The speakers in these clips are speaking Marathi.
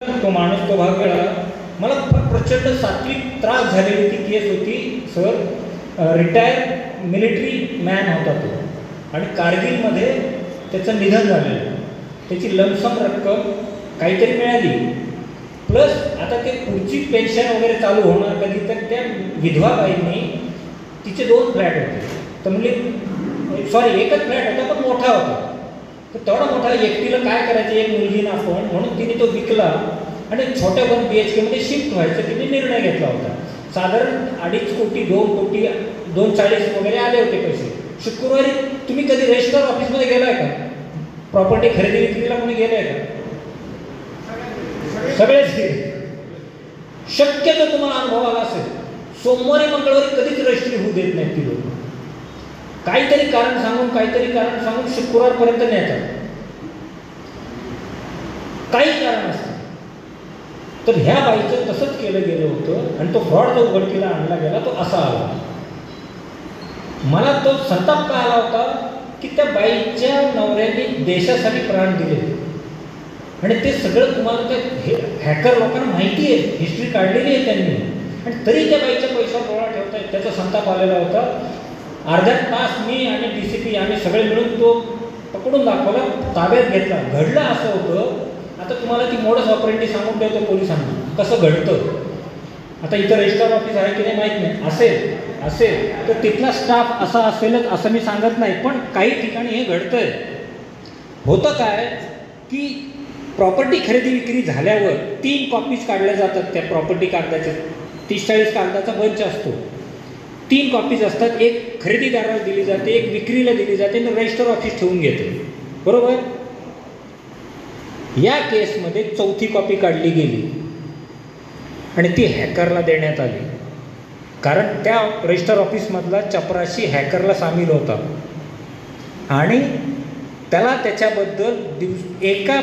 तो माणूस तो भाग वेळा मला प्रचंड सात्विक त्रास झालेली ती केस होती सर. रिटायर्ड मिलिटरी मॅन होता तो आणि कारगिलमध्ये त्याचं निधन झालेलं. त्याची लमसम रक्कम काहीतरी मिळाली प्लस आता ते पुढची पेन्शन वगैरे चालू होणार कधी, तर त्या विधवा बाईंनी तिचे 2 फ्लॅट होते. तर म्हणजे सॉरी एकच फ्लॅट होता पण मोठा होता. तर तेवढा मोठा एकटीला काय करायचं, एक मुलगी ना आपण, म्हणून तिने तो विकला आणि छोट्या 1 BHK मध्ये शिफ्ट व्हायचा तिने निर्णय घेतला होता. साधारण 2.5 कोटी 2 कोटी 240 वगैरे आले होते पैसे. शुक्रवारी तुम्ही कधी रजिस्टर ऑफिसमध्ये गेलाय का? प्रॉपर्टी खरेदी विक्रीला कोणी गेलाय का? सगळेच गेले. शक्यतो तुम्हाला अनुभव आला असेल, सोमवारी मंगळवारी कधीच रजिस्ट्री होऊ देत नाहीत ती लोक. काहीतरी कारण सांगून शुक्रवारपर्यंत नेतात, काही कारण असतं. तर ह्या बाईचं तसंच केलं गेलं होतं आणि तो फ्रॉड जो उघडकीला आणला गेला तो असा आला. मला तो संताप का आला होता की त्या बाईच्या नवऱ्याने देशासाठी प्राण दिले आणि ते सगळं तुम्हाला त्या हॅकर लोकांना माहिती आहे, हिस्ट्री काढलेली आहे त्यांनी, आणि तरी त्या बाईच्या पैशावर डोळा ठेवतायत. त्याचा संताप आलेला होता. अर्धा तास मी आणि DCP आम्ही सगळे मिळून तो पकडून दाखवला, ताब्यात घेतला. घडलं असं होतं. आता तुम्हाला ती मोडस ऑपरेंडी सांगून ठेवतो पोलिसांना कसं घडतं. आता इथं रजिस्टर ऑफिस आहे की नाही माहीत नाही, असेल तर तिथला स्टाफ असा असेलच असं मी सांगत नाही, पण काही ठिकाणी हे घडतंय. होतं काय की प्रॉपर्टी खरेदी विक्री झाल्यावर 3 कॉपीज काढल्या जातात त्या प्रॉपर्टी कागदाच्या. 30-40 कागदाचा बंच असतो. 3 कॉपीज असतात. एक खरेदीदाराला दिली जाते, एक विक्रीला दिली जाते आणि रजिस्टर ऑफिस ठेवून घेते, बरोबर. या केसमध्ये 4थी कॉपी काढली गेली आणि ती हॅकरला देण्यात आली, कारण त्या रजिस्टर ऑफिसमधला चपराशी हॅकरला सामील होता आणि त्याला त्याच्याबद्दल एका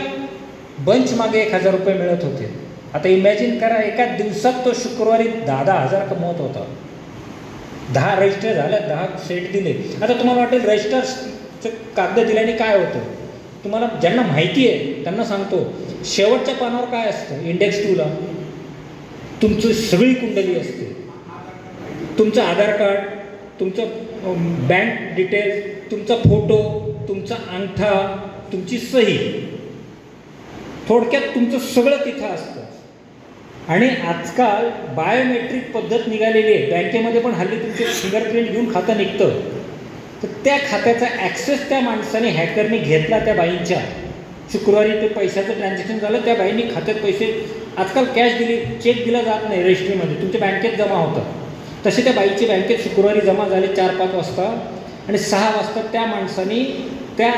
बंच मागे 1,000 रुपये मिळत होते. आता इमॅजिन करा, एका दिवसात तो शुक्रवारी 10,000 कमवत होता. 10 रजिस्टर झाल्या, 10 सेट दिले. आता तुम्हाला वाटेल रजिस्टरचं कागद दिल्याने काय होतं. तुम्हाला ज्यांना माहिती आहे त्यांना सांगतो, शेवटच्या पानावर काय असतं, इंडेक्स 2ला तुमची सगळी कुंडली असते, तुमचं आधार कार्ड, तुमचं बँक डिटेल्स, तुमचा फोटो, तुमचा अंगठा, तुमची सही, थोडक्यात तुमचं सगळं तिथं असतं. आणि आजकाल बायोमेट्रिक पद्धत निघालेली आहे. बँकेमध्ये पण हल्ली तुमचे फिंगरप्रिंट घेऊन खातं निघतं. तर त्या खात्याचा ॲक्सेस त्या माणसाने हॅकरने घेतला त्या बाईंच्या. शुक्रवारी ते पैशाचं ट्रान्झॅक्शन झालं, त्या बाईंनी खात्यात पैसे, आजकाल कॅश दिली, चेक दिला जात नाही रजिस्ट्रीमध्ये, तुमच्या बँकेत जमा होतात. तसे त्या बाईची बँकेत शुक्रवारी जमा झाले 4-5 वाजता आणि 6 वाजता त्या माणसाने त्या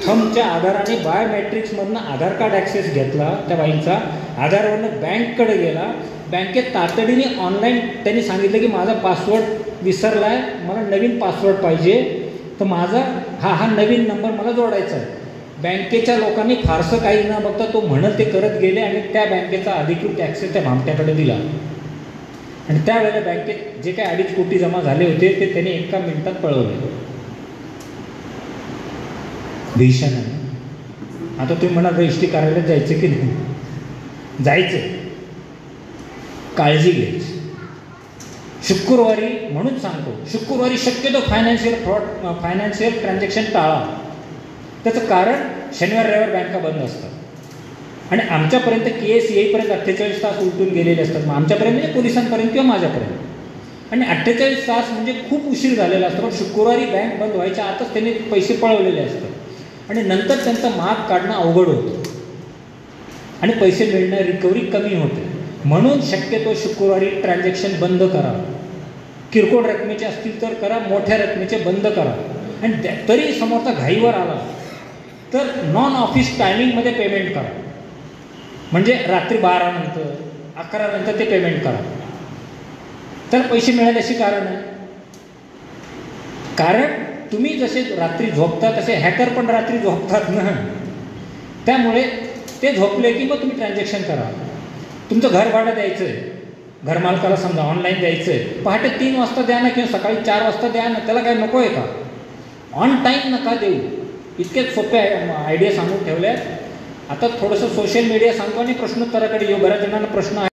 थंबच्या आधाराने बायोमेट्रिक्समधनं आधार कार्ड ॲक्सेस घेतला त्या बाईंचा. आधारवरनं बँककडे गेला. बँकेत तातडीने ऑनलाईन त्यांनी सांगितलं की माझा पासवर्ड विसरला आहे, मला नवीन पासवर्ड पाहिजे, तर माझा हा नवीन नंबर मला जोडायचा आहे. बँकेच्या लोकांनी फारसं काही न बघता तो म्हणत ते करत गेले आणि त्या बँकेचा अधिकृत ॲक्सेस त्या भामट्याकडे दिला. आणि त्यावेळेला बँकेत जे काही 2.5 कोटी जमा झाले होते ते त्यांनी 1 मिनिटात पळवले. भीषण आहे. आता तुम्ही म्हणा रजिस्ट्री कार्यालयात जायचं की नाही? जायचं, काळजी घ्यायची. शुक्रवारी, म्हणून सांगतो, शुक्रवारी शक्यतो फायनान्शियल ट्रान्झॅक्शन टाळा. त्याचं कारण शनिवार रविवार बँका बंद असतात आणि आमच्यापर्यंत केस येईपर्यंत 48 तास उलटून गेलेले असतात. मग आमच्यापर्यंत म्हणजे पोलिसांपर्यंत किंवा माझ्यापर्यंत. आणि 48 तास म्हणजे खूप उशीर झालेला असतो. पण शुक्रवारी बँक बंद व्हायच्या आतच त्यांनी पैसे पळवलेले असतात आणि नंतर त्यांचा माग काढणं अवघड होतं आणि पैसे मिळणं, रिकव्हरी कमी होते. म्हणून शक्यतो शुक्रवारी ट्रान्झॅक्शन बंद करा. किरकोळ रकमेचे असतील तर करा, मोठ्या रकमेचे बंद करा. आणि तरी समोरचा घाईवर आला तर नॉन ऑफिस टायमिंगमध्ये पेमेंट करा. म्हणजे रात्री 12 नंतर 11 नंतर ते पेमेंट करा. त्याला पैसे मिळाले अशी कारण आहे. कारण तुम्ही जसे रात्री झोपता तसे हॅकर पण रात्री झोपतात ना. त्यामुळे ते झोपले की मग तुम्ही ट्रान्झॅक्शन करा. तुमचं घर भाडं द्यायचं आहे, घरमालकाला समजा ऑनलाईन द्यायचं आहे, पहाटे 3 वाजता द्या ना किंवा सकाळी 4 वाजता द्या ना, त्याला काय नको आहे का? ऑन टाईम नका देऊ. इतके सोपे आयडिया सांगून ठेवल्या. आता थोडंसं सोशल मीडिया सांगतो आणि प्रश्नोत्तराकडे येऊ. बऱ्याच जणांना प्रश्न आहे.